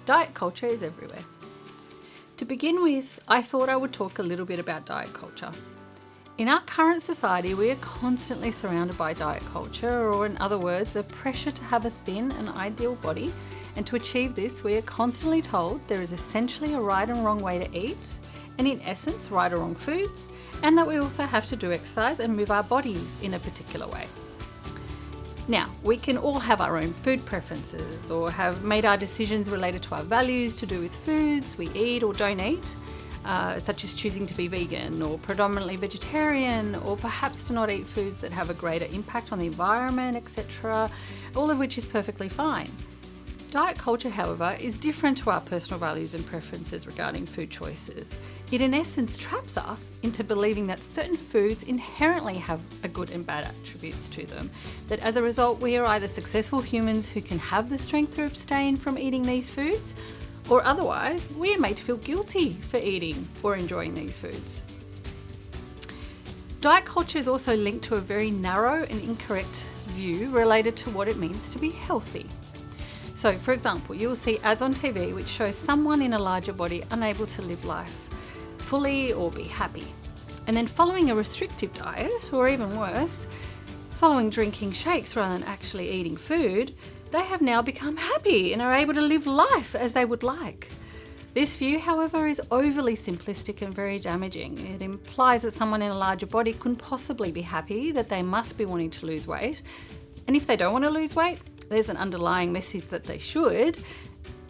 Diet culture is everywhere. To begin with, I thought I would talk a little bit about diet culture. In our current society, we are constantly surrounded by diet culture, or in other words, a pressure to have a thin and ideal body. And to achieve this, we are constantly told there is essentially a right and wrong way to eat, and in essence, right or wrong foods, and that we also have to do exercise and move our bodies in a particular way. Now, we can all have our own food preferences or have made our decisions related to our values to do with foods we eat or don't eat, such as choosing to be vegan or predominantly vegetarian, or perhaps to not eat foods that have a greater impact on the environment, etc., all of which is perfectly fine. Diet culture, however, is different to our personal values and preferences regarding food choices. It in essence traps us into believing that certain foods inherently have a good and bad attributes to them, that as a result we are either successful humans who can have the strength to abstain from eating these foods, or otherwise we are made to feel guilty for eating or enjoying these foods. Diet culture is also linked to a very narrow and incorrect view related to what it means to be healthy. So, for example, you will see ads on TV which show someone in a larger body unable to live life fully or be happy. And then following a restrictive diet, or even worse, following drinking shakes rather than actually eating food, they have now become happy and are able to live life as they would like. This view, however, is overly simplistic and very damaging. It implies that someone in a larger body couldn't possibly be happy, that they must be wanting to lose weight. And if they don't want to lose weight, there's an underlying message that they should,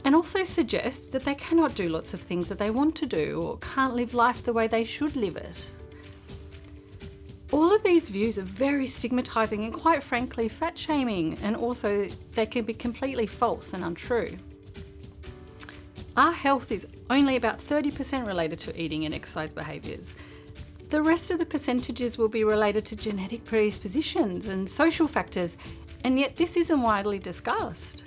and also suggests that they cannot do lots of things that they want to do or can't live life the way they should live it. All of these views are very stigmatising and quite frankly fat shaming, and also they can be completely false and untrue. Our health is only about 30% related to eating and exercise behaviours. The rest of the percentages will be related to genetic predispositions and social factors, and yet this isn't widely discussed.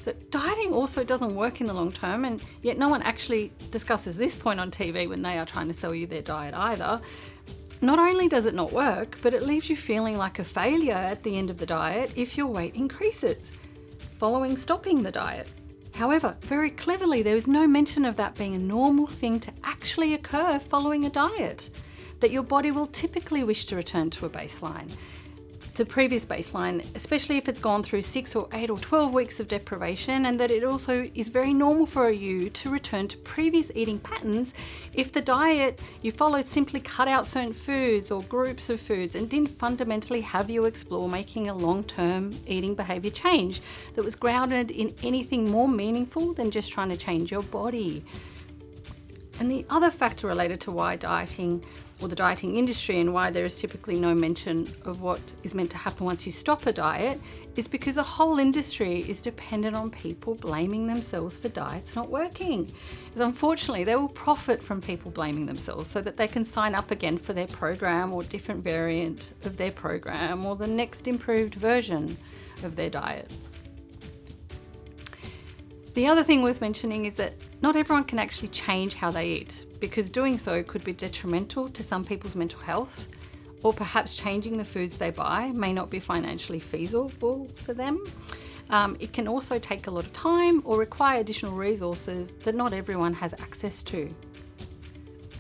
So dieting also doesn't work in the long term, and yet no one actually discusses this point on TV when they are trying to sell you their diet either. Not only does it not work, but it leaves you feeling like a failure at the end of the diet if your weight increases, following stopping the diet. However, very cleverly, there is no mention of that being a normal thing to actually occur following a diet, that your body will typically wish to return to a baseline. The previous baseline, especially if it's gone through 6 or 8 or 12 weeks of deprivation, and that it also is very normal for you to return to previous eating patterns if the diet you followed simply cut out certain foods or groups of foods and didn't fundamentally have you explore making a long-term eating behaviour change that was grounded in anything more meaningful than just trying to change your body. And the other factor related to why dieting, or the dieting industry, and why there is typically no mention of what is meant to happen once you stop a diet, is because the whole industry is dependent on people blaming themselves for diets not working. Because unfortunately, they will profit from people blaming themselves so that they can sign up again for their program or different variant of their program or the next improved version of their diet. The other thing worth mentioning is that not everyone can actually change how they eat, because doing so could be detrimental to some people's mental health, or perhaps changing the foods they buy may not be financially feasible for them. It can also take a lot of time or require additional resources that not everyone has access to.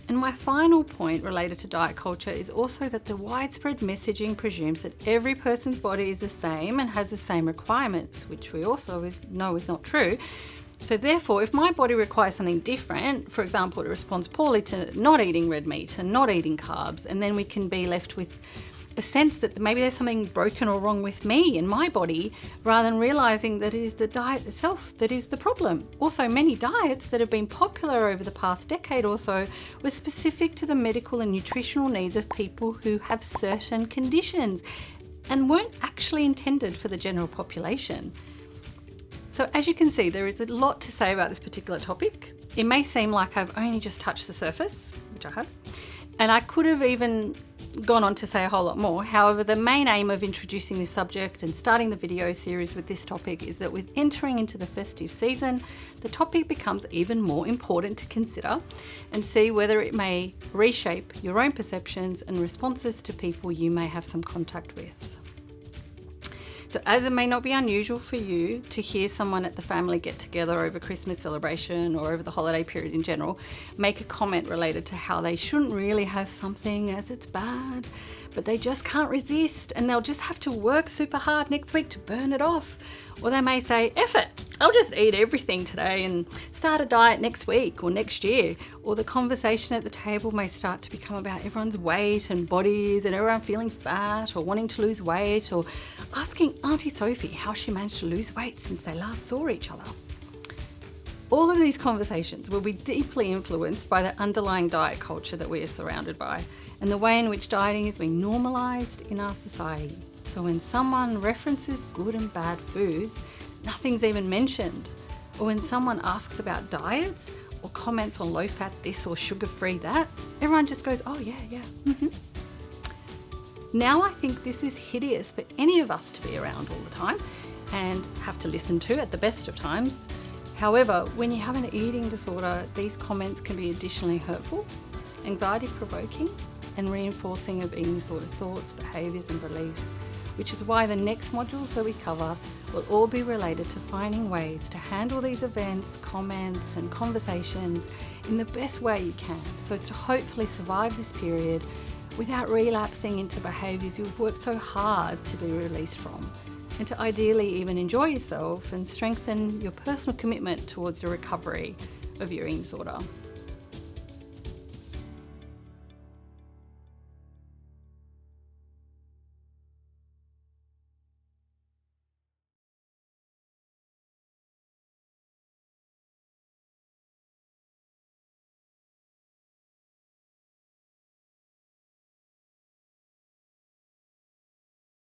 And my final point related to diet culture is also that the widespread messaging presumes that every person's body is the same and has the same requirements, which we also know is not true. So therefore, if my body requires something different, for example, it responds poorly to not eating red meat and not eating carbs, and then we can be left with a sense that maybe there's something broken or wrong with me and my body, rather than realizing that it is the diet itself that is the problem. Also, many diets that have been popular over the past decade or so were specific to the medical and nutritional needs of people who have certain conditions and weren't actually intended for the general population. So as you can see, there is a lot to say about this particular topic. It may seem like I've only just touched the surface, which I have, and I could have even gone on to say a whole lot more. However, the main aim of introducing this subject and starting the video series with this topic is that with entering into the festive season, the topic becomes even more important to consider and see whether it may reshape your own perceptions and responses to people you may have some contact with. So as it may not be unusual for you to hear someone at the family get together over Christmas celebration or over the holiday period in general make a comment related to how they shouldn't really have something as it's bad, but they just can't resist and they'll just have to work super hard next week to burn it off. Or they may say, F it, I'll just eat everything today and start a diet next week or next year. Or the conversation at the table may start to become about everyone's weight and bodies and everyone feeling fat or wanting to lose weight, or asking Auntie Sophie how she managed to lose weight since they last saw each other. All of these conversations will be deeply influenced by the underlying diet culture that we are surrounded by and the way in which dieting is being normalised in our society. So when someone references good and bad foods, nothing's even mentioned. Or when someone asks about diets or comments on low-fat this or sugar-free that, everyone just goes, oh yeah. Now I think this is hideous for any of us to be around all the time and have to listen to at the best of times. However, when you have an eating disorder, these comments can be additionally hurtful, anxiety-provoking, and reinforcing of eating disorder thoughts, behaviours and beliefs, which is why the next modules that we cover will all be related to finding ways to handle these events, comments and conversations in the best way you can, so as to hopefully survive this period without relapsing into behaviours you've worked so hard to be released from, and to ideally even enjoy yourself and strengthen your personal commitment towards your recovery of your eating disorder.